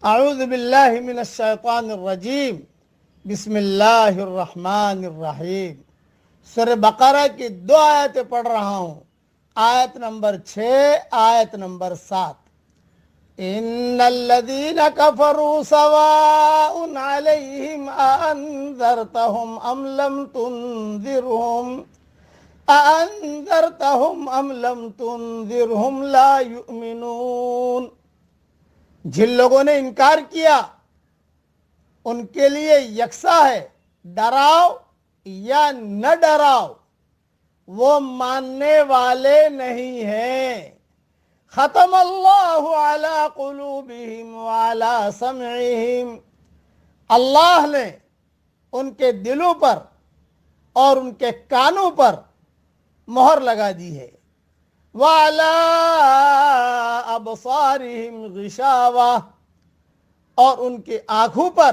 اعوذ باللہ من الشیطان الرجیم بسم اللہ الرحمن الرحیم۔ سورہ بقرہ کی 2 آیتیں پڑھ رہا ہوں، آیت نمبر 6، آیت نمبر 7۔ ان الذین کفروا سواء علیہم اانذرتہم ام لم تنذرہم لا یؤمنون۔ جن لوگوں نے انکار کیا ان کے لیے یکساں ہے، ڈراؤ یا نہ ڈراؤ، وہ ماننے والے نہیں ہیں۔ ختم اللہ علی قلوبہم وعلی سمعہم، اللہ نے ان کے دلوں پر اور ان کے کانوں پر مہر لگا دی ہے۔ وعلی ابصارہم غشاوہ، اور ان کی آنکھوں پر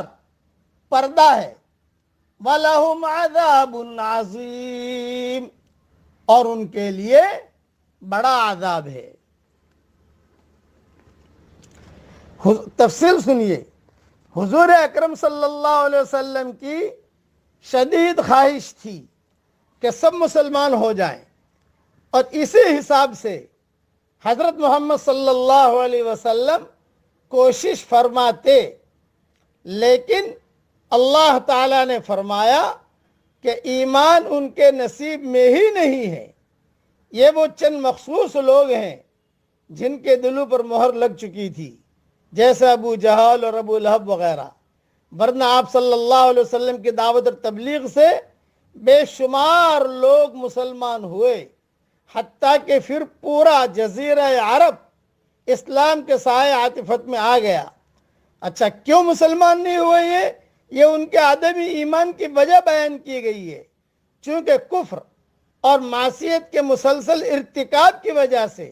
پردہ ہے۔ وَلَهُمْ عَذَابٌ عَظِيمٌ، اور ان کے لیے بڑا عذاب ہے۔ تفصیل سنیے۔ حضور اکرم صلی اللہ علیہ وسلم کی شدید خواہش تھی کہ سب مسلمان ہو جائیں، اور اسی حساب سے حضرت محمد صلی اللہ علیہ وسلم کوشش فرماتے، لیکن اللہ تعالیٰ نے فرمایا کہ ایمان ان کے نصیب میں ہی نہیں ہے۔ یہ وہ چند مخصوص لوگ ہیں جن کے دلوں پر مہر لگ چکی تھی، جیسے ابو جہل اور ابو لہب وغیرہ، ورنہ آپ صلی اللہ علیہ وسلم کی دعوت اور تبلیغ سے بے شمار لوگ مسلمان ہوئے، حتیٰ کہ پھر پورا جزیرہ عرب اسلام کے سائے عاطفت میں آ گیا۔ اچھا، کیوں مسلمان نہیں ہوئے؟ یہ ان کے عدم ایمان کی وجہ بیان کی گئی ہے، چونکہ کفر اور معصیت کے مسلسل ارتکاب کی وجہ سے،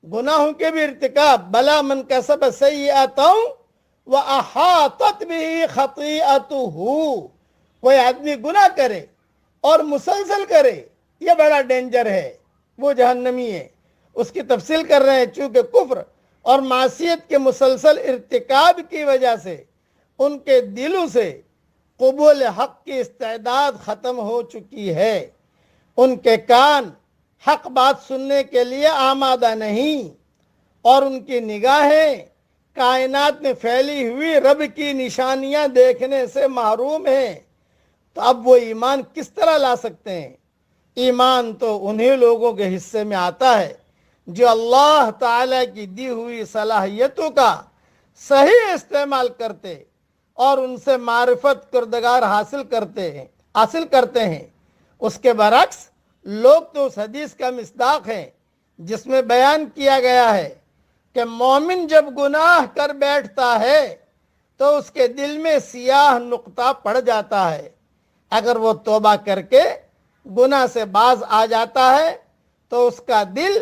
گناہوں کے بھی ارتکاب، بلا من کسب سیئۃ واحاطت بہ خطیئتہ، کوئی آدمی گناہ کرے اور مسلسل کرے، یہ بڑا ڈینجر ہے، وہ جہنمی ہے۔ اس کی تفصیل کر رہے ہیں، چونکہ کفر اور معصیت کے مسلسل ارتکاب کی وجہ سے ان کے دلوں سے قبول حق کی استعداد ختم ہو چکی ہے۔ ان کے کان حق بات سننے کے لیے آمادہ نہیں، اور ان کی نگاہیں کائنات میں پھیلی ہوئی رب کی نشانیاں دیکھنے سے محروم ہیں۔ تو اب وہ ایمان کس طرح لا سکتے ہیں؟ ایمان تو انہی لوگوں کے حصے میں آتا ہے جو اللہ تعالیٰ کی دی ہوئی صلاحیتوں کا صحیح استعمال کرتے اور ان سے معرفت کردگار حاصل کرتے ہیں۔ اس کے برعکس لوگ تو اس حدیث کا مصداق ہیں جس میں بیان کیا گیا ہے کہ مومن جب گناہ کر بیٹھتا ہے تو اس کے دل میں سیاہ نقطہ پڑ جاتا ہے۔ اگر وہ توبہ کر کے گناہ سے باز آ جاتا ہے تو اس کا دل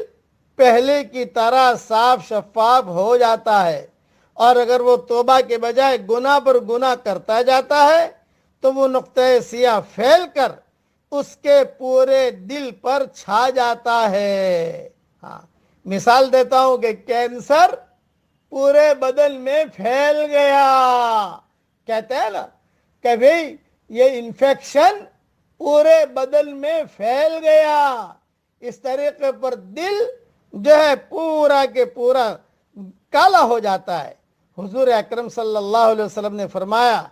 پہلے کی طرح صاف شفاف ہو جاتا ہے، اور اگر وہ توبہ کے بجائے گناہ پر گناہ کرتا جاتا ہے تو وہ نقطہ سیاہ پھیل کر اس کے پورے دل پر چھا جاتا ہے۔ مثال دیتا ہوں کہ کینسر پورے بدن میں پھیل گیا، کہتے ہیں نا کہ بھئی یہ انفیکشن پورے بدن میں پھیل گیا۔ اس طریقے پر دل جو ہے پورا کے پورا کالا ہو جاتا ہے۔ حضور اکرم صلی اللہ علیہ وسلم نے فرمایا،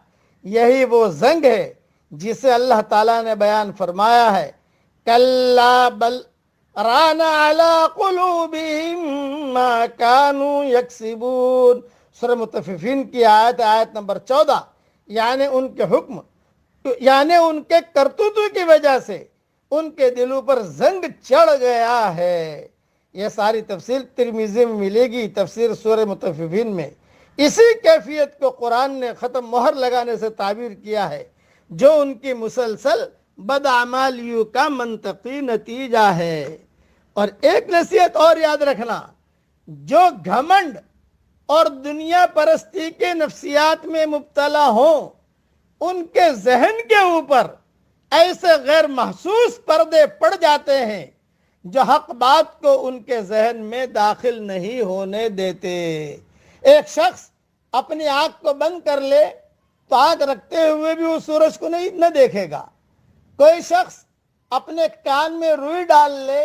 یہی وہ زنگ ہے جسے اللہ تعالیٰ نے بیان فرمایا ہے، کلا بل ران علی قلوبہم ما کانوا یکسبون۔ سورہ مطففین کی آیت نمبر 14، یعنی ان کے کرتوتوں کی وجہ سے ان کے دلوں پر زنگ چڑھ گیا ہے۔ یہ ساری تفصیل ترمذی میں ملے گی، تفسیر سورہ مطففین میں۔ اسی کیفیت کو قرآن نے ختم مہر لگانے سے تعبیر کیا ہے، جو ان کی مسلسل بدعمالیوں کا منطقی نتیجہ ہے۔ اور ایک نصیحت اور یاد رکھنا، جو گھمنڈ اور دنیا پرستی کے نفسیات میں مبتلا ہوں، ان کے ذہن کے اوپر ایسے غیر محسوس پردے پڑ جاتے ہیں جو حق بات کو ان کے ذہن میں داخل نہیں ہونے دیتے۔ ایک شخص اپنی آنکھ کو بند کر لے تو آنکھ رکھتے ہوئے بھی وہ سورج کو نہ دیکھے گا. کوئی شخص اپنے کان میں روئی ڈال لے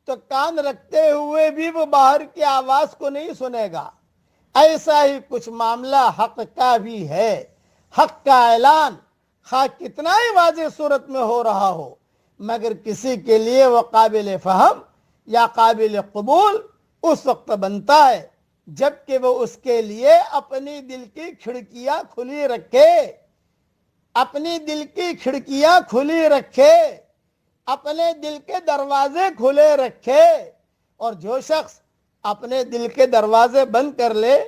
تو کان رکھتے ہوئے بھی وہ باہر کی آواز کو نہیں سنے گا. ایسا ہی کچھ معاملہ حق کا بھی ہے. حق کا اعلان خواہ کتنا ہی واضح صورت میں ہو رہا ہو، مگر کسی کے لیے وہ قابل فہم یا قابل قبول اس وقت بنتا ہے جب کہ وہ اس کے لیے اپنی دل کی کھڑکیاں کھلی رکھے. اپنی دل کی کھڑکیاں کھلی رکھے، اپنے دل کے دروازے کھلے رکھے. اور جو شخص اپنے دل کے دروازے بند کر لے،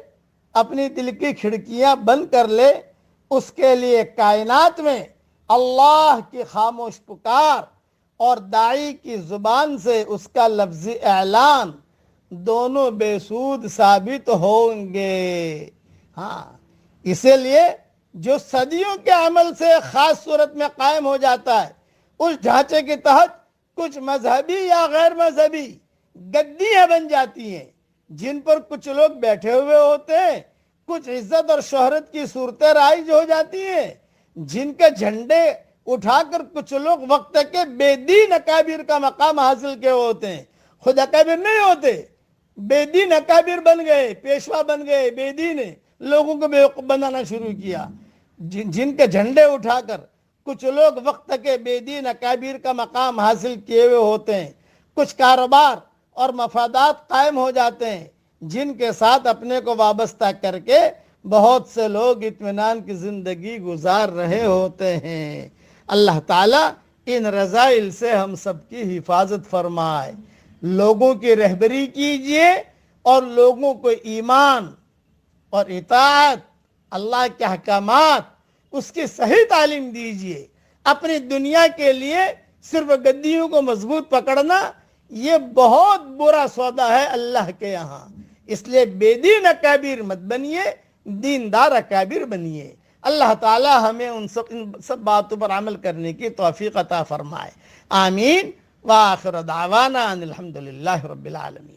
اپنی دل کی کھڑکیاں بند کر لے، اس کے لیے کائنات میں اللہ کی خاموش پکار اور داعی کی زبان سے اس کا لفظی اعلان دونوں بے سود ثابت ہوں گے. ہاں، اسی لیے جو صدیوں کے عمل سے خاص صورت میں قائم ہو جاتا ہے، اس ڈھانچے کے تحت کچھ مذہبی یا غیر مذہبی گدیاں بن جاتی ہیں جن پر کچھ لوگ بیٹھے ہوئے ہوتے ہیں. کچھ عزت اور شہرت کی صورتیں رائج ہو جاتی ہیں جن کے جھنڈے اٹھا کر کچھ لوگ وقت کے بے دین اکابر کا مقام حاصل کیے ہوتے ہیں. خود اکابر نہیں ہوتے، بے دین اکابر بن گئے، پیشوا بن گئے، بے دین لوگوں کو بیوقوف بنانا شروع کیا. جن کے جھنڈے اٹھا کر کچھ لوگ وقت کے بے دین اکابر کا مقام حاصل کیے ہوئے ہوتے ہیں. کچھ کاروبار اور مفادات قائم ہو جاتے ہیں جن کے ساتھ اپنے کو وابستہ کر کے بہت سے لوگ اطمینان کی زندگی گزار رہے ہوتے ہیں. اللہ تعالیٰ ان رذائل سے ہم سب کی حفاظت فرمائے. لوگوں کی رہبری کیجئے اور لوگوں کو ایمان اور اطاعت، اللہ کے احکامات، اس کی صحیح تعلیم دیجئے. اپنی دنیا کے لیے صرف گدیوں کو مضبوط پکڑنا یہ بہت برا سودا ہے اللہ کے یہاں. اس لیے بے دین اکابر مت بنیے، دیندار اکابر بنیے. اللہ تعالی ہمیں ان سب باتوں پر عمل کرنے کی توفیق عطا فرمائے. آمین. وآخر دعوانا ان الحمدللہ رب العالمین.